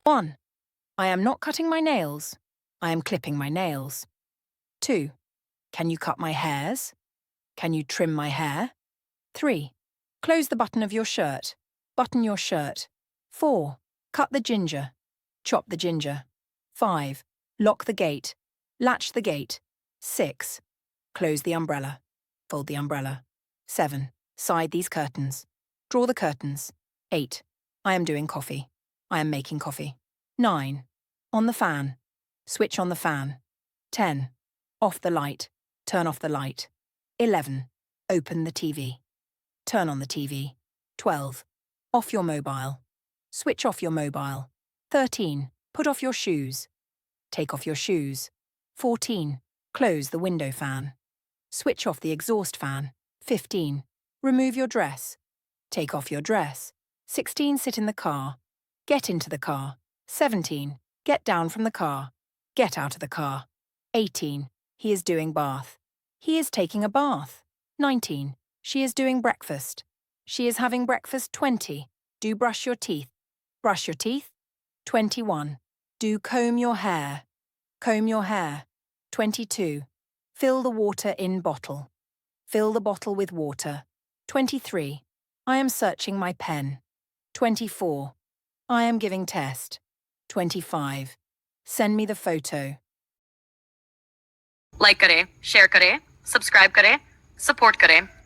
1. I am not cutting my nails. I am clipping my nails. 2. Can you cut my hairs? Can you trim my hair? 3. Close the button of your shirt. Button your shirt. 4. Cut the ginger. Chop the ginger. 5. Lock the gate. Latch the gate. 6. Close the umbrella. Fold the umbrella. 7. Side these curtains. Draw the curtains. 8. I am doing coffee. I am making coffee. 9. On the fan. Switch on the fan. 10. Off the light. Turn off the light. 11. Open the TV. Turn on the TV. 12. Off your mobile. Switch off your mobile. 13. Put off your shoes. Take off your shoes. 14. Close the window fan. Switch off the exhaust fan. 15. Remove your dress. Take off your dress. 16. Sit in the car. Get into the car. 17. Get down from the car. Get out of the car. 18. He is doing bath. He is taking a bath. 19. She is doing breakfast. She is having breakfast. 20. Do brush your teeth. Brush your teeth. 21. Do comb your hair. Comb your hair. 22. Fill the water in bottle. Fill the bottle with water. 23. I am searching my pen. 24. I am giving test. 25. Send me the photo. Like करें, share करें, subscribe करें, support करें